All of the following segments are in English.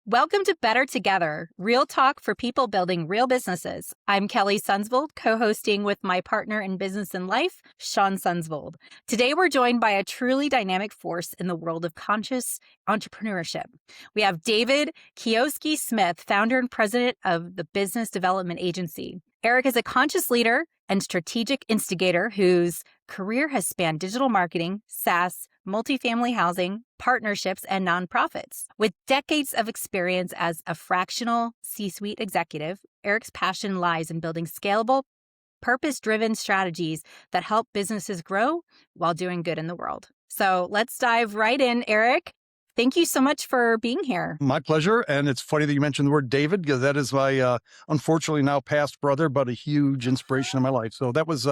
Welcome to Better Together, real talk for people building real businesses. I'm Kelly Sundsvold, co-hosting with my partner in business and life, Shawn Sundsvold. Today, we're joined by a truly dynamic force in the world of conscious entrepreneurship. We have David Keosky-Smith, founder and president of the business development agency. Eric is a conscious leader and strategic instigator whose career has spanned digital marketing, SaaS, multifamily housing, partnerships, and nonprofits. With decades of experience as a fractional C-suite executive, Eric's passion lies in building scalable, purpose-driven strategies that help businesses grow while doing good in the world. So let's dive right in, Eric. Thank you so much for being here. My pleasure. And it's funny that you mentioned the word David, because that is my, unfortunately now past brother, but a huge inspiration in my life. So that was,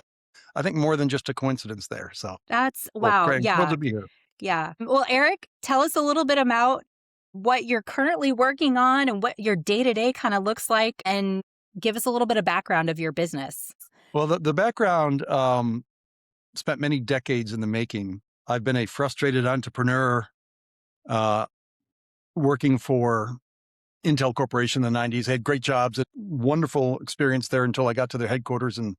I think, more than just a coincidence there. So That's wow. Craig, Yeah. thrilled to be here. Yeah. Well, Eric, tell us a little bit about what you're currently working on and what your day-to-day kind of looks like, and give us a little bit of background of your business. Well, the background spent many decades in the making. I've been a frustrated entrepreneur working for Intel Corporation in the 90s. I had great jobs, a wonderful experience there until I got to their headquarters in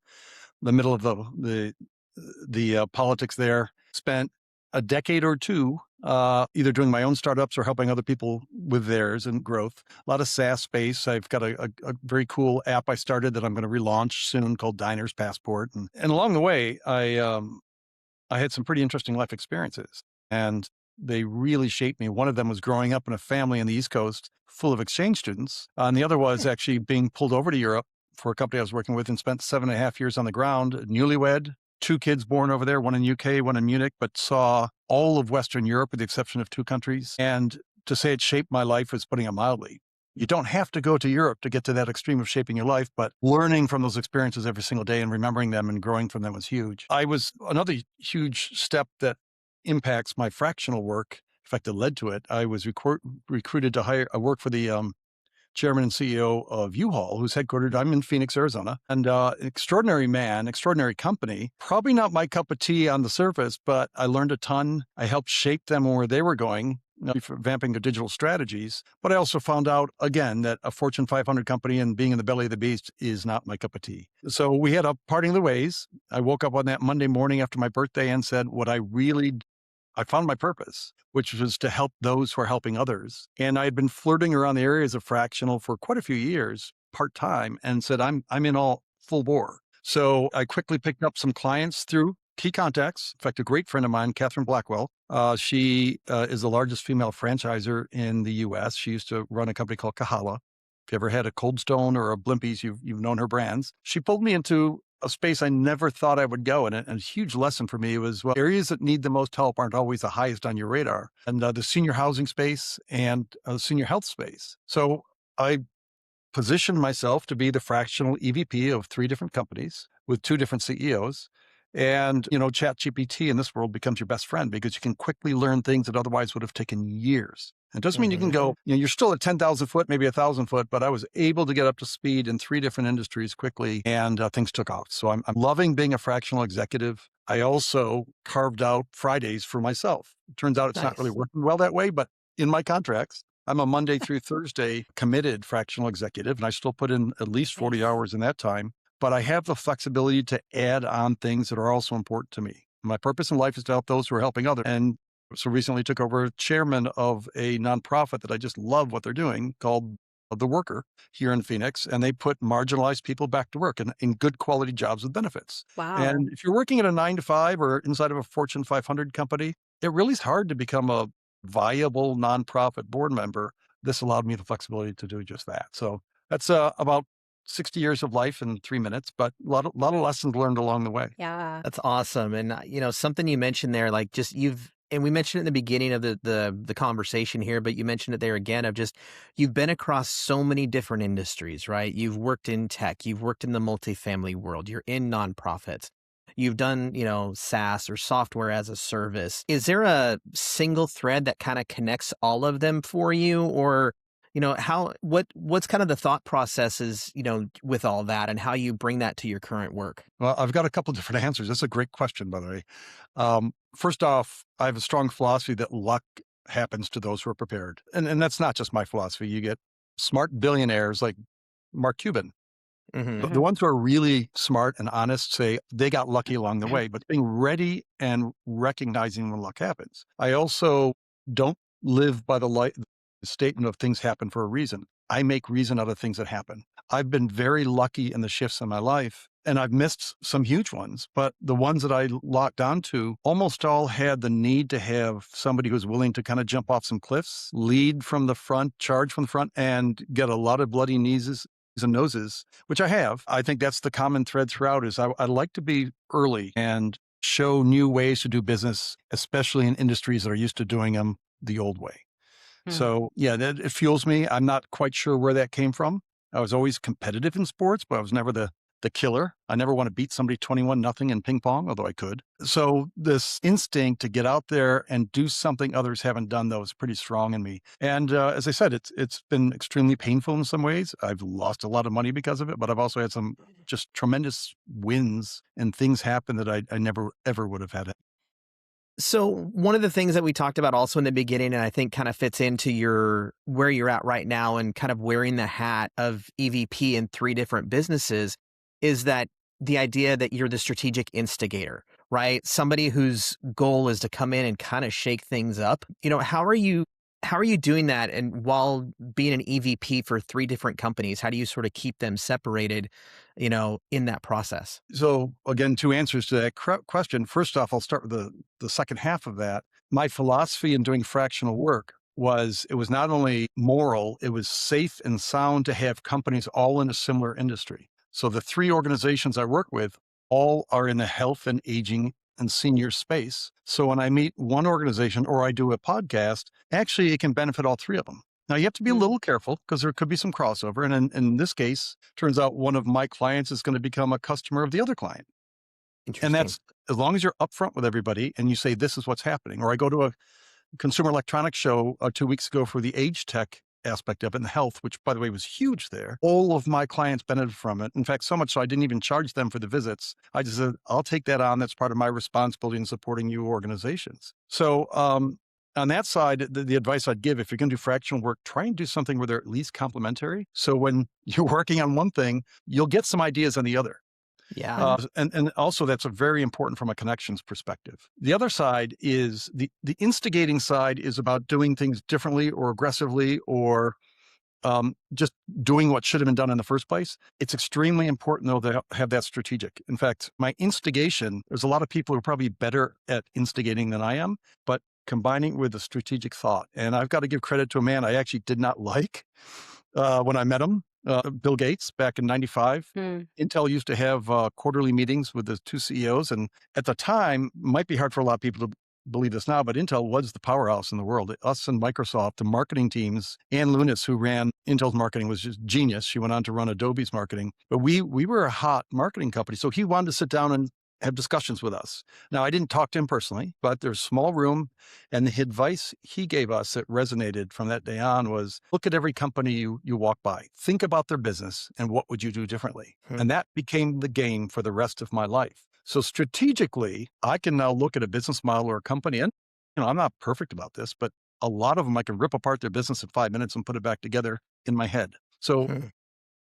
the middle of the politics there. Spent a decade or two either doing my own startups or helping other people with theirs and growth. A lot of SaaS space. I've got a very cool app I started that I'm going to relaunch soon called Diner's Passport. And along the way, I had some pretty interesting life experiences, and they really shaped me. One of them was growing up in a family on the East Coast full of exchange students. And the other was actually being pulled over to Europe for a company I was working with and spent 7.5 years on the ground, newlywed, 2 kids born over there, one in UK, one in Munich, but saw all of Western Europe with the exception of 2 countries. And to say it shaped my life is putting it mildly. You don't have to go to Europe to get to that extreme of shaping your life, but learning from those experiences every single day and remembering them and growing from them was huge. Another huge step that impacts my fractional work, in fact, it led to it. I was recruited to work for the chairman and CEO of U-Haul, who's headquartered, I'm in Phoenix, Arizona, and an extraordinary man, extraordinary company. Probably not my cup of tea on the surface, but I learned a ton. I helped shape them where they were going, vamping their digital strategies. But I also found out, again, that a Fortune 500 company and being in the belly of the beast is not my cup of tea. So we had a parting of the ways. I woke up on that Monday morning after my birthday and said, I found my purpose, which was to help those who are helping others. And I had been flirting around the areas of fractional for quite a few years, part-time, and said, I'm in all full bore. So I quickly picked up some clients through key contacts. In fact, a great friend of mine, Catherine Blackwell, she is the largest female franchisor in the US. She used to run a company called Kahala. If you ever had a Cold Stone or a Blimpies, you've known her brands. She pulled me into a space I never thought I would go. And a huge lesson for me was, well, areas that need the most help aren't always the highest on your radar. And the senior housing space and senior health space. So I positioned myself to be the fractional EVP of 3 different companies with 2 different CEOs. And, ChatGPT in this world becomes your best friend because you can quickly learn things that otherwise would have taken years. It doesn't mean you can go, you're still at 10,000 foot, maybe 1,000 foot, but I was able to get up to speed in 3 different industries quickly, and things took off. So I'm loving being a fractional executive. I also carved out Fridays for myself. It turns out it's not really working well that way, but in my contracts, I'm a Monday through Thursday committed fractional executive, and I still put in at least 40 hours in that time. But I have the flexibility to add on things that are also important to me. My purpose in life is to help those who are helping others. And so recently took over chairman of a nonprofit that I just love what they're doing called The Worker here in Phoenix. And they put marginalized people back to work in good quality jobs with benefits. Wow. And if you're working at a 9-to-5 or inside of a Fortune 500 company, it really is hard to become a viable nonprofit board member. This allowed me the flexibility to do just that. So that's about 60 years of life in 3 minutes, but a lot of lessons learned along the way. Yeah. That's awesome. And, something you mentioned there, like and we mentioned it in the beginning of the conversation here, but you mentioned it there again of just, you've been across so many different industries, right? You've worked in tech, you've worked in the multifamily world, you're in nonprofits. You've done, SaaS or software as a service. Is there a single thread that kind of connects all of them for you? Or, what's kind of the thought processes, with all that and how you bring that to your current work? Well, I've got a couple of different answers. That's a great question, by the way. First off, I have a strong philosophy that luck happens to those who are prepared. And that's not just my philosophy. You get smart billionaires like Mark Cuban. Hmm. The ones who are really smart and honest say they got lucky along the way, but being ready and recognizing when luck happens. I also don't live by the statement of things happen for a reason. I make reason out of things that happen. I've been very lucky in the shifts in my life, and I've missed some huge ones, but the ones that I locked onto almost all had the need to have somebody who's willing to kind of jump off some cliffs, lead from the front, charge from the front, and get a lot of bloody knees and noses, which I have. I think that's the common thread throughout is I like to be early and show new ways to do business, especially in industries that are used to doing them the old way. So yeah, it fuels me. I'm not quite sure where that came from. I was always competitive in sports, but I was never the killer. I never want to beat somebody 21-0 in ping pong, although I could. So this instinct to get out there and do something others haven't done, though, is pretty strong in me. And as I said, it's been extremely painful in some ways. I've lost a lot of money because of it, but I've also had some just tremendous wins and things happen that I never, ever would have had. So one of the things that we talked about also in the beginning, and I think kind of fits into where you're at right now and kind of wearing the hat of EVP in 3 different businesses, is that the idea that you're the strategic instigator, right? Somebody whose goal is to come in and kind of shake things up. How are you doing that? And while being an EVP for 3 different companies, how do you sort of keep them separated, in that process? So again, 2 answers to that question. First off, I'll start with the second half of that. My philosophy in doing fractional work was it was not only moral, it was safe and sound to have companies all in a similar industry. So the 3 organizations I work with all are in the health and aging and senior space. So when I meet one organization or I do a podcast, actually it can benefit all 3 of them. Now you have to be a little careful because there could be some crossover. And in this case, turns out one of my clients is going to become a customer of the other client. And Interesting. that's as long as you're upfront with everybody and you say, this is what's happening. Or I go to a consumer electronics show 2 weeks ago for the age tech aspect of it and health, which by the way was huge there. All of my clients benefited from it. In fact, so much so I didn't even charge them for the visits. I just said, I'll take that on. That's part of my responsibility in supporting you organizations. So on that side, the advice I'd give, if you're going to do fractional work, try and do something where they're at least complementary. So when you're working on one thing, you'll get some ideas on the other. Yeah. And also that's a very important from a connections perspective. The other side is the instigating side is about doing things differently or aggressively or just doing what should have been done in the first place. It's extremely important though to have that strategic. In fact, my instigation, there's a lot of people who are probably better at instigating than I am, but combining with a strategic thought. And I've got to give credit to a man I actually did not like when I met him. Bill Gates back in 95. Intel used to have quarterly meetings with the 2 CEOs. And at the time, might be hard for a lot of people to believe this now, but Intel was the powerhouse in the world. Us and Microsoft, the marketing teams, Ann Lunis, who ran Intel's marketing, was just genius. She went on to run Adobe's marketing. But we were a hot marketing company. So he wanted to sit down and have discussions with us. Now, I didn't talk to him personally, but there's a small room. And the advice he gave us that resonated from that day on was, look at every company you walk by. Think about their business and what would you do differently? And that became the game for the rest of my life. So strategically, I can now look at a business model or a company, and I'm not perfect about this, but a lot of them, I can rip apart their business in 5 minutes and put it back together in my head. So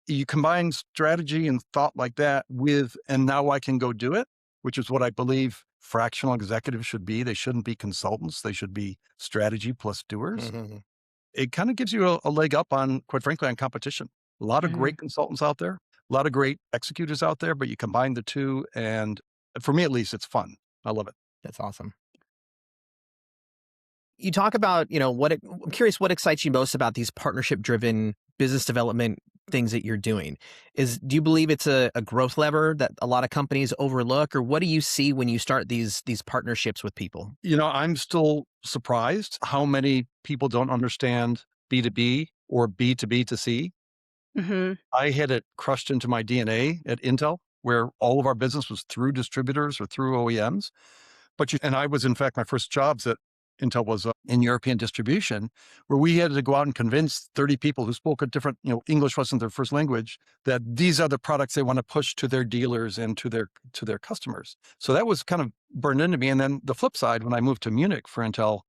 you combine strategy and thought like that with, and now I can go do it, which is what I believe fractional executives should be. They shouldn't be consultants. They should be strategy plus doers. It kind of gives you a leg up on, quite frankly, on competition. A lot of great consultants out there, a lot of great executors out there, but you combine the 2. And for me, at least, it's fun. I love it. That's awesome. You talk about, I'm curious what excites you most about these partnership-driven business development things that you're doing. Do you believe it's a growth lever that a lot of companies overlook, or what do you see when you start these partnerships with people? I'm still surprised how many people don't understand B2B or B2B to C. I had it crushed into my DNA at Intel, where all of our business was through distributors or through OEMs. And I was, in fact, my first jobs at Intel was in European distribution, where we had to go out and convince 30 people who spoke a different, English wasn't their first language, that these are the products they want to push to their dealers and to their customers. So that was kind of burned into me. And then the flip side, when I moved to Munich for Intel,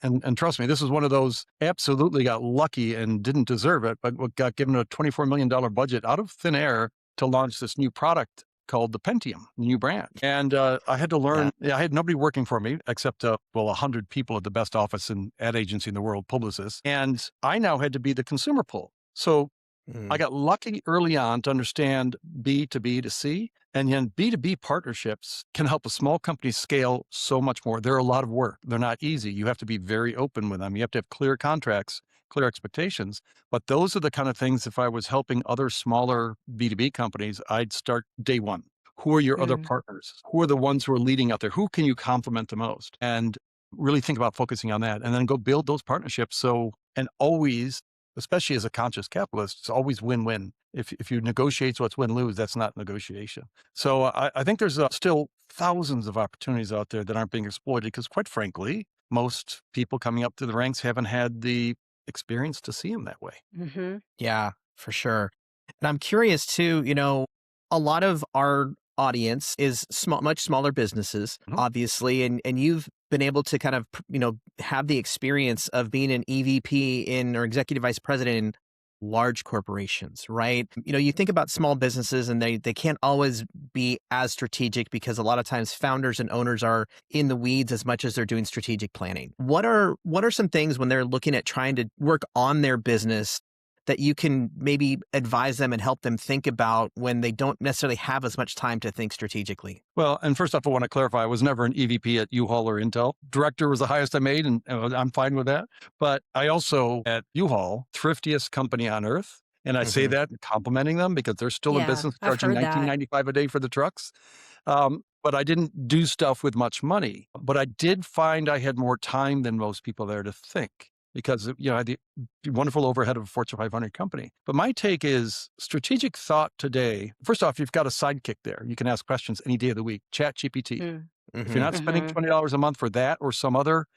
and trust me, this is one of those absolutely got lucky and didn't deserve it, but got given a $24 million budget out of thin air to launch this new product called the Pentium, the new brand. And I had to learn, I had nobody working for me except, 100 people at the best office and ad agency in the world, Publicis. And I now had to be the consumer pull. So I got lucky early on to understand B to B to C. And then B2B partnerships can help a small company scale so much more. They're a lot of work. They're not easy. You have to be very open with them. You have to have clear contracts, clear expectations. But those are the kind of things, if I was helping other smaller B2B companies, I'd start day one. Who are your other partners? Who are the ones who are leading out there? Who can you complement the most? And really think about focusing on that and then go build those partnerships. And always, especially as a conscious capitalist, it's always win-win. If you negotiate what's win-lose, that's not negotiation. So I think there's still thousands of opportunities out there that aren't being exploited because, quite frankly, most people coming up through the ranks haven't had the experience to see them that way. Mm-hmm. Yeah, for sure. And I'm curious too, a lot of our audience is much smaller businesses, obviously, and you've been able to kind of, have the experience of being an EVP or executive vice president in large corporations, right? You think about small businesses and they can't always be as strategic because a lot of times founders and owners are in the weeds as much as they're doing strategic planning. What are some things when they're looking at trying to work on their business that you can maybe advise them and help them think about when they don't necessarily have as much time to think strategically? Well, and first off, I want to clarify, I was never an EVP at U-Haul or Intel. Director was the highest I made, and I'm fine with that. But I also, at U-Haul, thriftiest company on earth. And I say that complimenting them because they're still in business, charging $19.95 a day for the trucks. But I didn't do stuff with much money. But I did find I had more time than most people there to think. Because, I had the wonderful overhead of a Fortune 500 company. But my take is strategic thought today. First off, you've got a sidekick there. You can ask questions any day of the week. ChatGPT. If you're not spending $20 a month for that or some other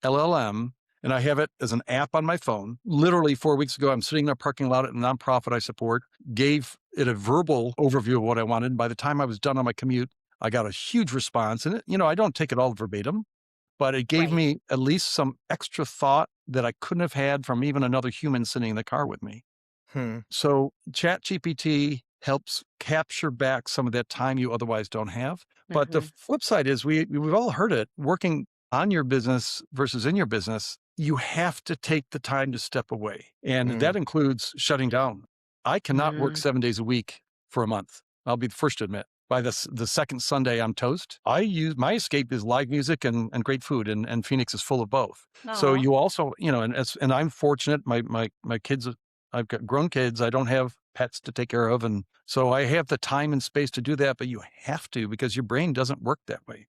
LLM, and I have it as an app on my phone, literally 4 weeks ago, I'm sitting in a parking lot at a nonprofit I support, gave it a verbal overview of what I wanted. And by the time I was done on my commute, I got a huge response. And, I don't take it all verbatim. But it gave me at least some extra thought that I couldn't have had from even another human sitting in the car with me. So ChatGPT helps capture back some of that time you otherwise don't have. But the flip side is we've all heard it, working on your business versus in your business, you have to take the time to step away. And that includes shutting down. I cannot work 7 days a week for a month. I'll be the first to admit. By the second Sunday, I'm toast. My escape is live music and great food, and Phoenix is full of both. Aww. So you also, and I'm fortunate. My kids, I've got grown kids. I don't have pets to take care of, and so I have the time and space to do that. But you have to because your brain doesn't work that way.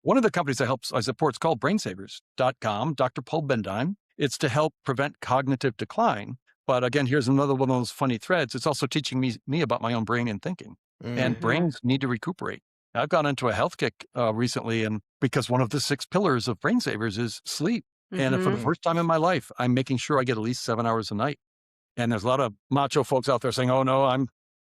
One of the companies I support is called BrainSavers.com. Dr. Paul Bendheim. It's to help prevent cognitive decline. But again, here's another one of those funny threads. It's also teaching me about my own brain and thinking. And brains need to recuperate. I've gone into a health kick recently, and because one of the 6 pillars of Brain Savers is sleep. And for the first time in my life, I'm making sure I get at least 7 hours a night. And there's a lot of macho folks out there saying, oh no, I'm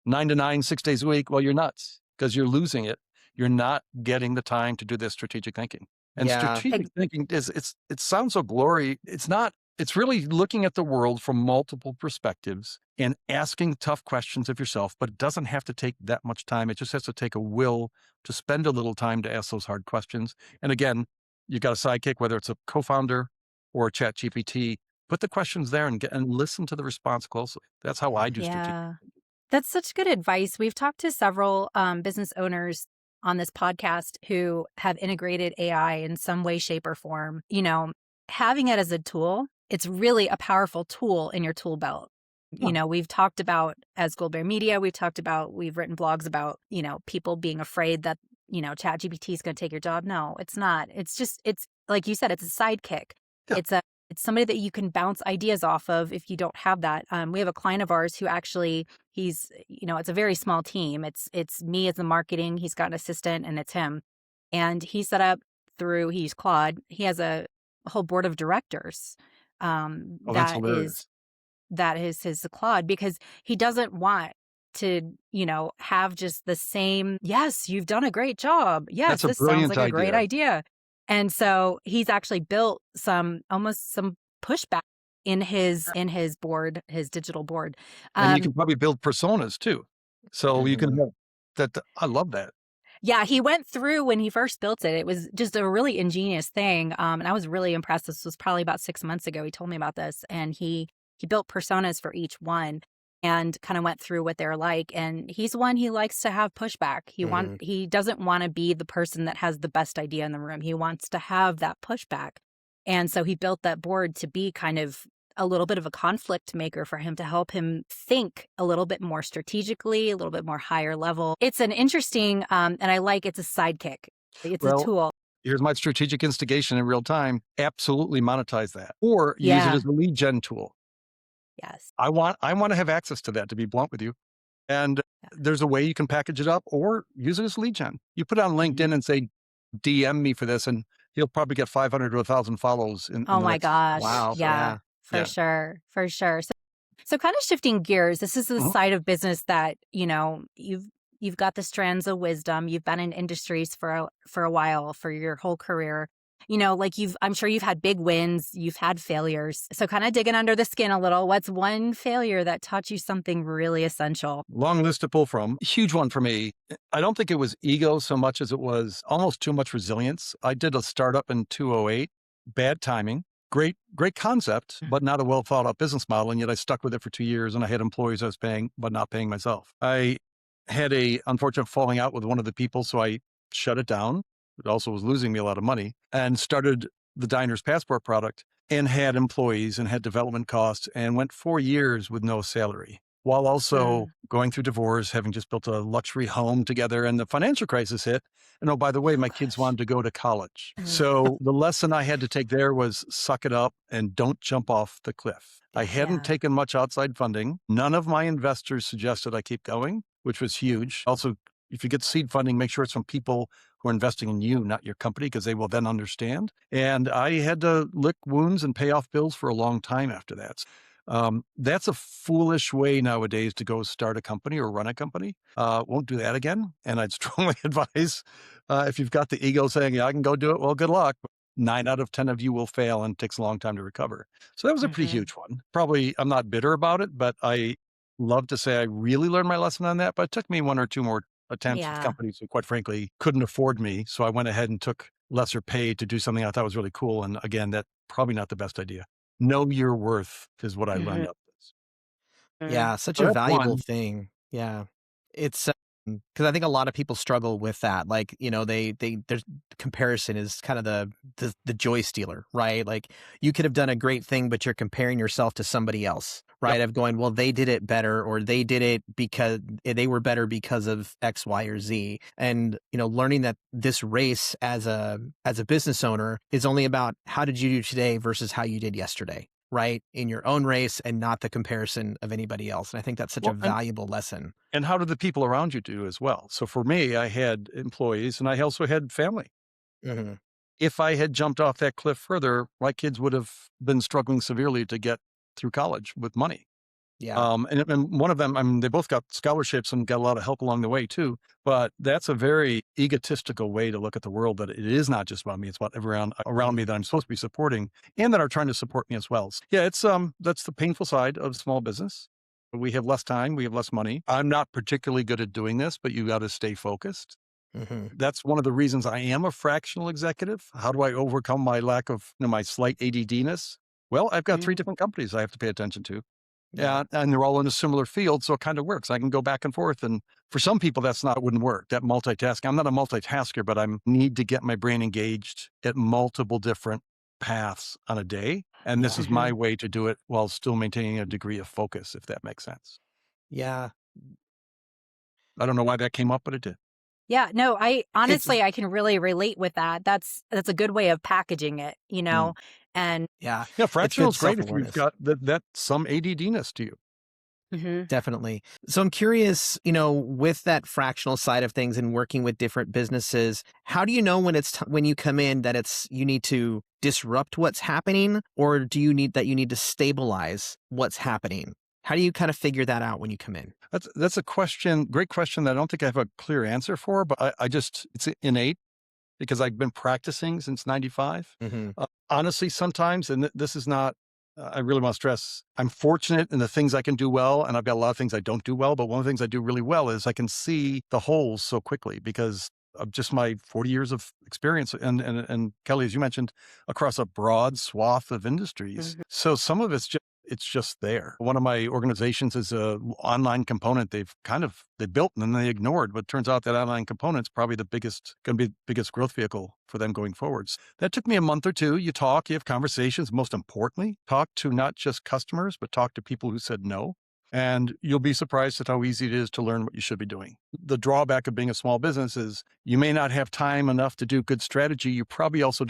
9 to 9, 6 days a week. Well, you're nuts because you're losing it. You're not getting the time to do this strategic thinking. And strategic thinking it sounds so glory. It's not. It's really looking at the world from multiple perspectives and asking tough questions of yourself, but it doesn't have to take that much time. It just has to take a will to spend a little time to ask those hard questions. And again, you got a sidekick, whether it's a co-founder or a ChatGPT, put the questions there and listen to the response closely. That's how I do strategic. That's such good advice. We've talked to several business owners on this podcast who have integrated AI in some way, shape, or form. Having it as a tool, it's really a powerful tool in your tool belt. We've talked about, as Goldbear Media, we've written blogs about, people being afraid that, ChatGPT is going to take your job. No, it's not. It's like you said, it's a sidekick. Yeah. It's somebody that you can bounce ideas off of if you don't have that. We have a client of ours who actually, it's a very small team. It's me as the marketing. He's got an assistant and it's him. And he set up through, he's Claude, he has a whole board of directors Oh, that's that is hilarious. his Claude, because he doesn't want to, have just the same, yes, you've done a great job. Yes, That's a this sounds brilliant like a great idea. idea. And so he's actually built almost some pushback in his board, his digital board. And you can Um, probably build personas too. So you can Mhm. have that. I love that. yeah, he went through when he first built it. It was just a really ingenious thing. And I was really impressed. This was probably about 6 months ago. He told me about this, and he built personas for each one and kind of went through what they're like. And he's one, he likes to have pushback. Mhm. He doesn't want to be the person that has the best idea in the room. He wants to have that pushback. And so he built that board to be kind of a little bit of a conflict maker for him, to help him think a little bit more strategically, a little bit more higher level. It's an interesting, and I like, it's a sidekick. It's a Well, tool. here's my strategic instigation in real time. Absolutely monetize that, or use it Yeah. as a lead gen tool. Yes. I want to have access to that, to be blunt with you. And Yeah. there's a way you can package it up or use it as lead gen. You put it on Mhm. LinkedIn and say, DM me for this, and you'll probably get 500 to 1,000 follows in Oh the my next gosh. month. Wow. So, Yeah, Yeah. for yeah. sure. For sure. So kind of shifting gears, this is the Mhm. side of business that, you've got the strands of wisdom. You've been in industries for a while, for your whole career. Like, I'm sure you've had big wins, you've had failures. So kind of digging under the skin a little, what's one failure that taught you something really essential? Long list to pull from. Huge one for me. I don't think it was ego so much as it was almost too much resilience. I did a startup in 2008, bad timing. Great concept, Mm. but not a well thought out business model. And yet I stuck with it for 2 years, and I had employees I was paying, but not paying myself. I had a unfortunate falling out with one of the people, so I shut it down. It also was losing me a lot of money, and started the Diner's Passport product, and had employees and had development costs, and went 4 years with no salary, while also Mm. going through divorce, having just built a luxury home together, and the financial crisis hit. And oh, by the way, Oh my kids gosh. wanted to go to college. Ugh. So the lesson I had to take there was suck it up and don't jump off the cliff. I hadn't Yeah. taken much outside funding. None of my investors suggested I keep going, which was huge. Also, if you get seed funding, make sure it's from people who are investing in you, not your company, because they will then understand. And I had to lick wounds and pay off bills for a long time after that. That's a foolish way nowadays to go start a company or run a company. Won't do that again. And I'd strongly advise, if you've got the ego saying, yeah, I can go do it, well, good luck. 9 out of 10 of you will fail, and it takes a long time to recover. So that was a pretty Mhm. huge one. Probably I'm not bitter about it, but I love to say I really learned my lesson on that. But it took me one or two more attempts with Yeah. companies who, quite frankly, couldn't afford me. So I went ahead and took lesser pay to do something I thought was really cool. And again, that's probably not the best idea. Know your worth is what I learned Mhm. out of this. Mm. Yeah, such So a that's valuable one. thing. Yeah. It's because I think a lot of people struggle with that. Like, there's comparison is kind of the joy stealer, right? Like, you could have done a great thing, but you're comparing yourself to somebody else, Yep. right? Of going, well, they did it better, or they did it because they were better because of X, Y, or Z. And, learning that this race as a business owner is only about how did you do today versus how you did yesterday, right? In your own race, and not the comparison of anybody else. And I think that's such a Well, valuable lesson. and how did the people around you do as well? So for me, I had employees and I also had family. Mhm. If I had jumped off that cliff further, my kids would have been struggling severely to get through college with money. Yeah. And one of them, I mean, they both got scholarships and got a lot of help along the way too. But that's a very egotistical way to look at the world, that it is not just about me. It's about everyone around me Mhm. that I'm supposed to be supporting and that are trying to support me as well. Yeah, that's the painful side of small business. We have less time. We have less money. I'm not particularly good at doing this, but you got to stay focused. Mhm. That's one of the reasons I am a fractional executive. How do I overcome my lack of, my slight ADD-ness? Well, I've got 3 Mhm. different companies I have to pay attention to. Yeah. Yeah, and they're all in a similar field, so it kind of works. I can go back and forth, and for some people, it wouldn't work. That multitasking. I'm not a multitasker, but I need to get my brain engaged at multiple different paths on a day, and this Yeah. is my Mhm. way to do it while still maintaining a degree of focus, if that makes sense. Yeah. I don't know why that came up, but it did. Yeah, no, I It's honestly, I can really relate with that. That's a good way of packaging it, Mm. and yeah. Yeah, It's fractional good is great if you've self-awareness. got that some ADD-ness to you. Hmm. Definitely. So I'm curious, with that fractional side of things and working with different businesses, how do you know when when you come in that you need to disrupt what's happening, or do you need to stabilize what's happening? How do you kind of figure that out when you come in? That's a question, great question that I don't think I have a clear answer for, but I just, it's innate because I've been practicing since 95. Hmm. Honestly, sometimes, and this is not, I really want to stress, I'm fortunate in the things I can do well, and I've got a lot of things I don't do well, but one of the things I do really well is I can see the holes so quickly because of just my 40 years of experience. And Kelly, as you mentioned, across a broad swath of industries. Hmm. So some of it's just there. One of my organizations is a online component they built and then they ignored, but it turns out that online component's probably going to be the biggest growth vehicle for them going forwards. That took me a month or two. You talk, you have conversations. Most importantly, talk to not just customers, but talk to people who said no. And you'll be surprised at how easy it is to learn what you should be doing. The drawback of being a small business is you may not have time enough to do good strategy. You probably also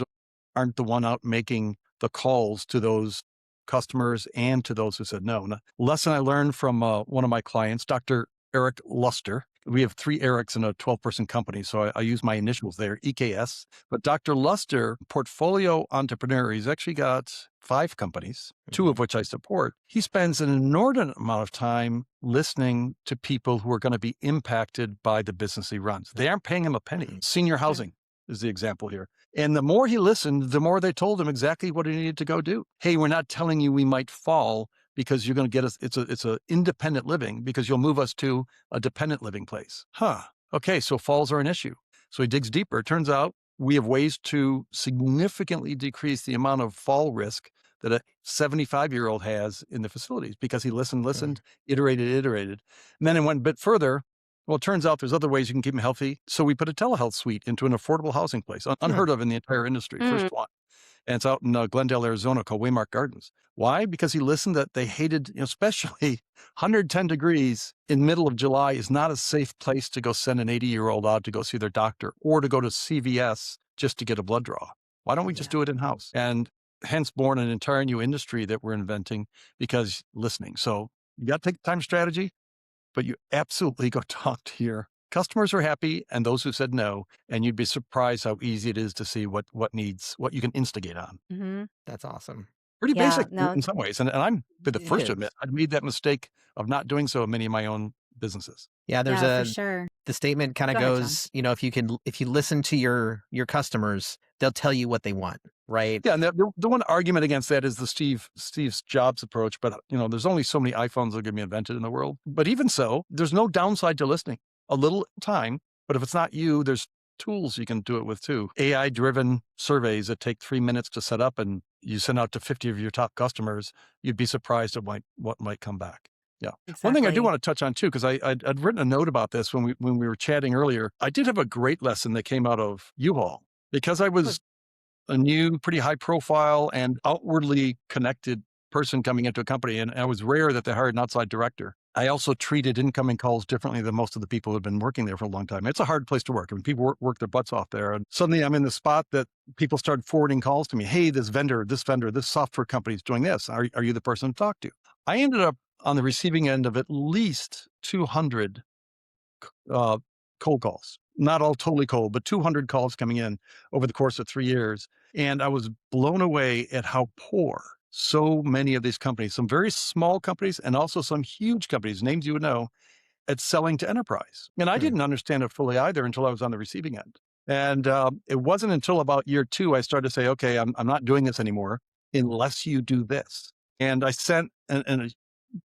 aren't the one out making the calls to those customers and to those who said no. And a lesson I learned from one of my clients, Dr. Eric Luster. We have 3 Erics in a 12-person company, so I use my initials there, EKS. But Dr. Luster, portfolio entrepreneur, he's actually got 5 companies, 2 of which I support. He spends an inordinate amount of time listening to people who are going to be impacted by the business he runs. They aren't paying him a penny. Senior housing is the example here. And the more he listened, the more they told him exactly what he needed to go do. Hey, we're not telling you we might fall because you're going to get us. It's a independent living because you'll move us to a dependent living place. Okay, so falls are an issue. So he digs deeper. It turns out we have ways to significantly decrease the amount of fall risk that a 75-year-old has in the facilities because he listened, iterated. And then it went a bit further. Well, it turns out there's other ways you can keep them healthy. So we put a telehealth suite into an affordable housing place, unheard of in the entire industry. First one. And it's out in Glendale, Arizona, called Waymark Gardens. Why? Because he listened that they hated, especially 110 degrees in middle of July is not a safe place to go send an 80-year-old out to go see their doctor or to go to CVS just to get a blood draw. Why don't we just do it in-house? And hence born an entire new industry that we're inventing because listening. So you got to take time strategy, but you absolutely go talk to your customers who are happy and those who said no, and you'd be surprised how easy it is to see what you can instigate on. Hmm. That's awesome. Pretty Yeah, basic no, in some ways. And I'm the It first to is. admit, I'd made that mistake of not doing so in many of my own businesses. Yeah, yeah, for sure. the statement kind of Go ahead, Shawn. goes, if you listen to your customers, they'll tell you what they want, right? Yeah, and the one argument against that is the Steve's Jobs approach. But there's only so many iPhones that are going to be invented in the world. But even so, there's no downside to listening. A little time, but if it's not you, there's tools you can do it with too. AI-driven surveys that take 3 minutes to set up, and you send out to 50 of your top customers. You'd be surprised at what might come back. Yeah. Exactly. One thing I do want to touch on too, because I'd written a note about this when we were chatting earlier. I did have a great lesson that came out of U-Haul because I was a new, pretty high profile and outwardly connected person coming into a company. And it was rare that they hired an outside director. I also treated incoming calls differently than most of the people who had been working there for a long time. It's a hard place to work. I mean, people work their butts off there. And suddenly I'm in the spot that people started forwarding calls to me. Hey, this software company is doing this. Are you the person to talk to? I ended up on the receiving end of at least 200 cold calls. Not all totally cold, but 200 calls coming in over the course of 3 years. And I was blown away at how poor so many of these companies, some very small companies and also some huge companies, names you would know, at selling to enterprise. And I didn't understand it fully either until I was on the receiving end. And it wasn't until about year 2, I started to say, okay, I'm not doing this anymore unless you do this. And I sent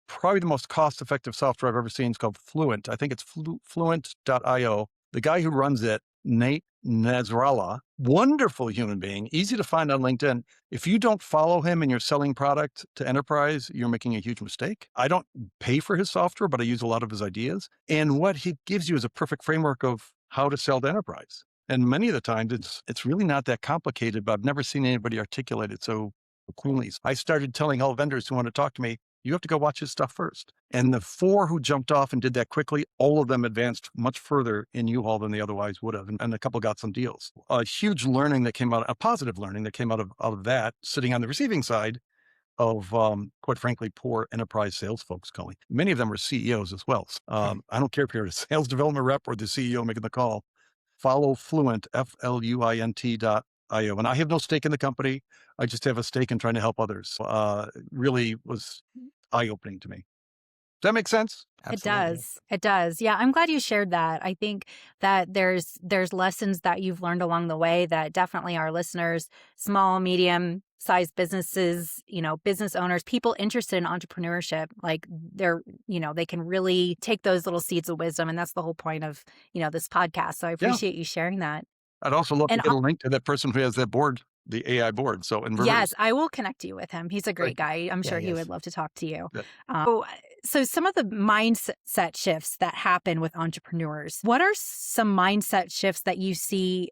probably the most cost-effective software I've ever seen. It's called Fluent. I think it's fluent.io. The guy who runs it, Nate Nasrallah, wonderful human being, easy to find on LinkedIn. If you don't follow him and you're selling product to enterprise, you're making a huge mistake. I don't pay for his software, but I use a lot of his ideas. And what he gives you is a perfect framework of how to sell to enterprise. And many of the times it's really not that complicated, but I've never seen anybody articulate it so cleanly. I started telling all vendors who want to talk to me, you have to go watch his stuff first. And the 4 who jumped off and did that quickly, all of them advanced much further in U-Haul than they otherwise would have. And a couple got some deals. A huge learning that came out, a positive learning that came out of that, sitting on the receiving side, of, quite frankly, poor enterprise sales folks calling. Many of them are CEOs as well. I don't care if you're a sales development rep or the CEO making the call. Follow Fluent, FLUINT.io. And I have no stake in the company. I just have a stake in trying to help others. Really was eye-opening to me. Does that make sense? It Absolutely. does. It does. Yeah, I'm glad you shared that. I think that there's lessons that you've learned along the way that definitely our listeners, small, medium sized businesses, business owners, people interested in entrepreneurship, like they can really take those little seeds of wisdom. And that's the whole point of, this podcast. So I Yeah. appreciate you sharing that. I'd also love to And get a link to that person who has that board, the AI board. So in reverse. yes, I will connect you with him. He's a great guy. I'm Yeah, sure he yes. would love to talk to you. Yeah. So some of the mindset shifts that happen with entrepreneurs, what are some mindset shifts that you see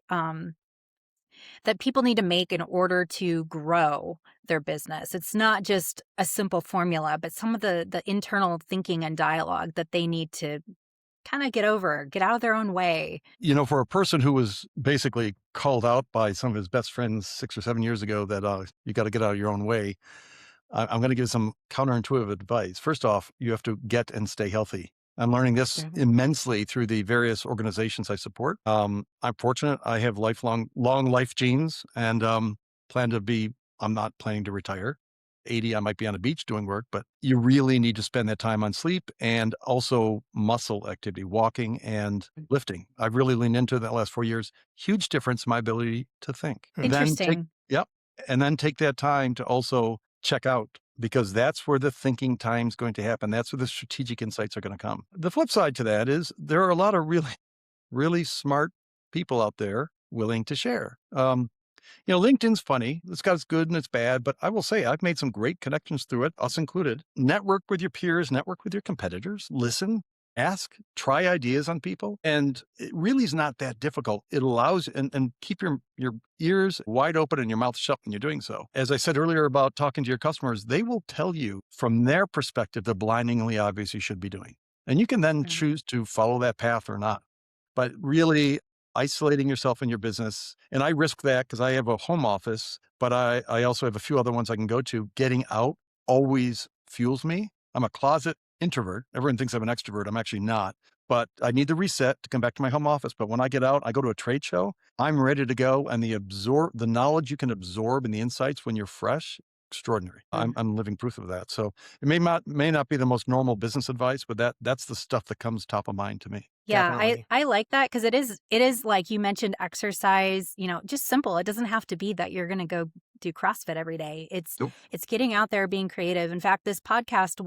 that people need to make in order to grow their business? It's not just a simple formula, but some of the internal thinking and dialogue that they need to kind of get out of their own way. For a person who was basically called out by some of his best friends 6 or 7 years ago that you got to get out of your own way, I'm going to give some counterintuitive advice. First off, you have to get and stay healthy. I'm learning this immensely through the various organizations I support. I'm fortunate. I have long life genes and I'm not planning to retire. 80, I might be on a beach doing work, but you really need to spend that time on sleep and also muscle activity, walking and lifting. I've really leaned into that last 4 years. Huge difference in my ability to think. Interesting. And then take that time to also check out, because that's where the thinking time's going to happen. That's where the strategic insights are going to come. The flip side to that is there are a lot of really, really smart people out there willing to share. LinkedIn's funny. It's got its good and its bad, but I will say I've made some great connections through it, us included. Network with your peers, network with your competitors, listen, ask, try ideas on people. And it really is not that difficult. It allows, and keep your ears wide open and your mouth shut when you're doing so. As I said earlier about talking to your customers, they will tell you from their perspective the blindingly obvious you should be doing. And you can then choose to follow that path or not. But really, isolating yourself in your business. And I risk that because I have a home office, but I also have a few other ones I can go to. Getting out always fuels me. I'm a closet introvert. Everyone thinks I'm an extrovert. I'm actually not, but I need the reset to come back to my home office. But when I get out, I go to a trade show, I'm ready to go. And the knowledge you can absorb and the insights when you're fresh, extraordinary. I'm living proof of that. So it may not be the most normal business advice, but that's the stuff that comes top of mind to me. Yeah, Definitely. I like that because it is like you mentioned, exercise, just simple. It doesn't have to be that you're going to go do CrossFit every day. It's getting out there, being creative. In fact, this podcast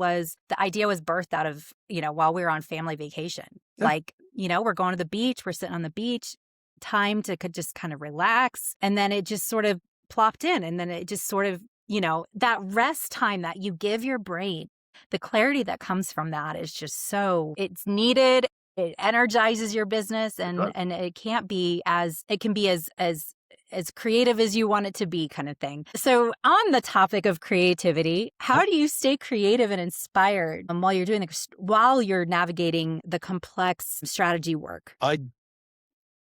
the idea was birthed out of, while we were on family vacation. Yeah. Like, we're going to the beach, we're sitting on the beach, time to just kind of relax. And then it just sort of plopped in. And then it just sort of, that rest time that you give your brain, the clarity that comes from that is just it's needed. It energizes your business and it can be as creative as you want it to be, kind of thing. So on the topic of creativity, how do you stay creative and inspired while you're navigating the complex strategy work? I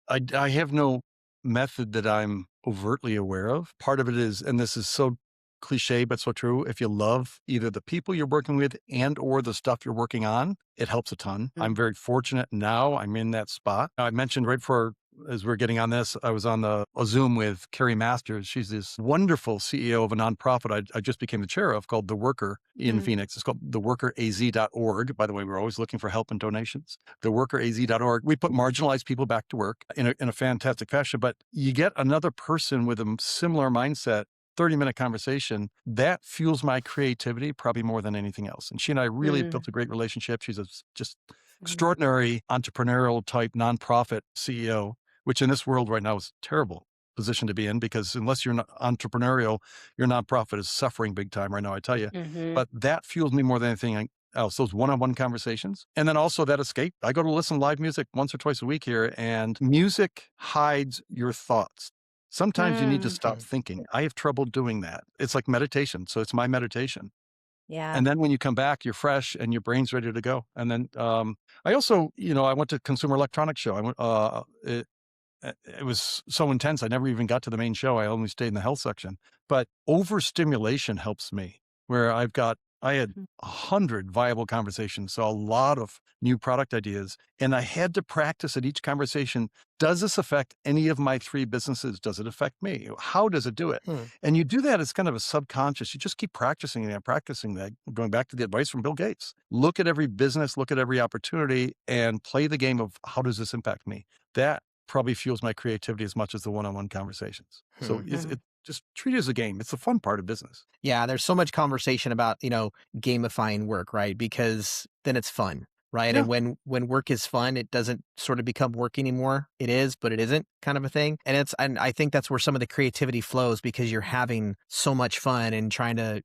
have no method that I'm overtly aware of. Part of it is, and this is so cliche, but so true. If you love either the people you're working with and or the stuff you're working on, it helps a ton. I'm very fortunate now. I'm in that spot. I mentioned right before, as we're getting on this, I was on a Zoom with Carrie Masters. She's this wonderful CEO of a nonprofit I just became the chair of called The Worker in Phoenix. It's called theworkeraz.org. By the way, we're always looking for help and donations. Theworkeraz.org. We put marginalized people back to work in a fantastic fashion, but you get another person with a similar mindset, 30-minute conversation, that fuels my creativity probably more than anything else. And she and I really built a great relationship. She's a just extraordinary entrepreneurial type nonprofit CEO, which in this world right now is a terrible position to be in, because unless you're not entrepreneurial, your nonprofit is suffering big time right now, I tell you. But that fuels me more than anything else, those one-on-one conversations. And then also that escape. I go to listen to live music once or twice a week here, and music hides your thoughts. Sometimes you need to stop thinking. I have trouble doing that. It's like meditation. So it's my meditation. Yeah. And then when you come back, you're fresh and your brain's ready to go. And then I also, I went to Consumer Electronics Show. I went, it was so intense. I never even got to the main show. I only stayed in the health section. But overstimulation helps me, where I had Mhm. 100 viable conversations, so a lot of new product ideas. And I had to practice at each conversation. Does this affect any of my 3 businesses? Does it affect me? How does it do it? Hmm. And you do that as kind of a subconscious. You just keep practicing that, practicing that, going back to the advice from Bill Gates. Look at every business, look at every opportunity, and play the game of how does this impact me? That probably fuels my creativity as much as the one-on-one conversations. So Mhm. just treat it as a game. It's the fun part of business. Yeah, there's so much conversation about, gamifying work, right? Because then it's fun, right? Yeah. And when work is fun, it doesn't sort of become work anymore. It is, but it isn't kind of a thing. And I think that's where some of the creativity flows because you're having so much fun and trying to,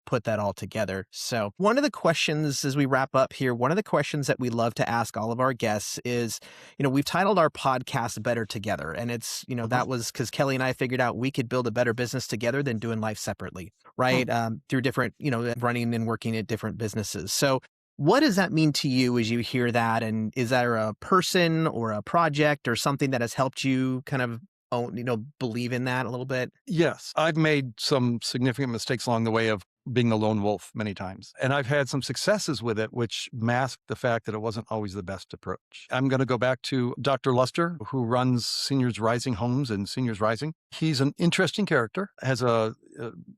put that all together. So, one of the questions as we wrap up here, one of the questions that we love to ask all of our guests is, we've titled our podcast Better Together. And it's, Mhm. that was because Kelly and I figured out we could build a better business together than doing life separately, Hmm. right? Through different, running and working at different businesses. So, what does that mean to you as you hear that? And is there a person or a project or something that has helped you kind of believe in that a little bit? Yes, I've made some significant mistakes along the way of being the lone wolf many times. And I've had some successes with it, which masked the fact that it wasn't always the best approach. I'm going to go back to Dr. Luster, who runs Seniors Rising Homes and Seniors Rising. He's an interesting character, has a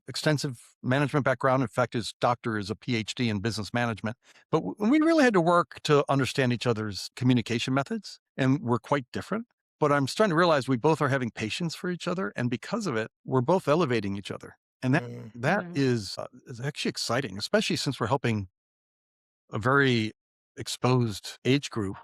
extensive management background. In fact, his doctor is a PhD in business management. But we really had to work to understand each other's communication methods, and we're quite different. But I'm starting to realize we both are having patience for each other, and because of it, we're both elevating each other. And Mm, that Mhm. is actually exciting, especially since we're helping a very exposed age group,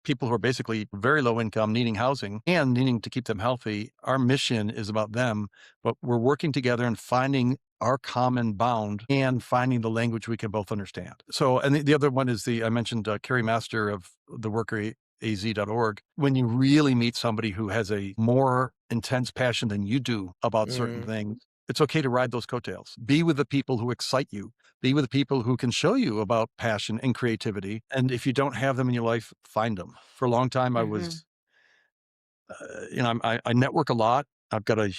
people who are basically very low income, needing housing and needing to keep them healthy. Our mission is about them, but we're working together and finding our common bound and finding the language we can both understand. So, and the other one is I mentioned Carrie Master of the worker az.org. When you really meet somebody who has a more intense passion than you do about certain mm, things, it's okay to ride those coattails. Be with the people who excite you. Be with the people who can show you about passion and creativity. And if you don't have them in your life, find them. For a long time, I Mhm. was, I network a lot. I've got a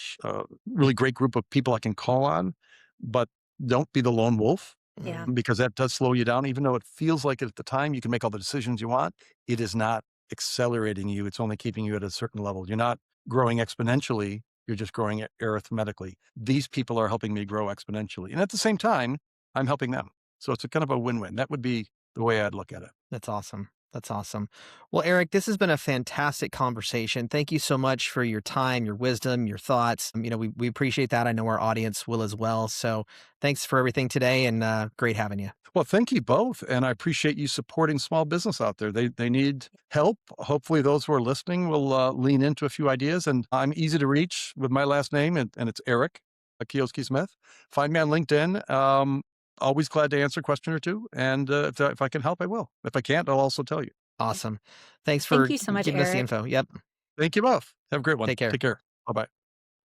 really great group of people I can call on, but don't be the lone wolf Yeah. mm. because that does slow you down. Even though it feels like it at the time, you can make all the decisions you want. It is not accelerating you. It's only keeping you at a certain level. You're not growing exponentially. You're just growing arithmetically. These people are helping me grow exponentially. And at the same time, I'm helping them. So it's a kind of a win-win. That would be the way I'd look at it. That's awesome. That's awesome. Well, Eric, this has been a fantastic conversation. Thank you so much for your time, your wisdom, your thoughts. We appreciate that. I know our audience will as well. So thanks for everything today and great having you. Well, thank you both. And I appreciate you supporting small business out there. They need help. Hopefully those who are listening will lean into a few ideas. And I'm easy to reach with my last name, and it's Eric Keosky-Smith. Find me on LinkedIn. Always glad to answer a question or two. And if I can help, I will. If I can't, I'll also tell you. Awesome. Thanks Thank for you so much, giving us the Eric. info. Yep. Thank you both. Have a great one. Take care. Take care. Bye-bye.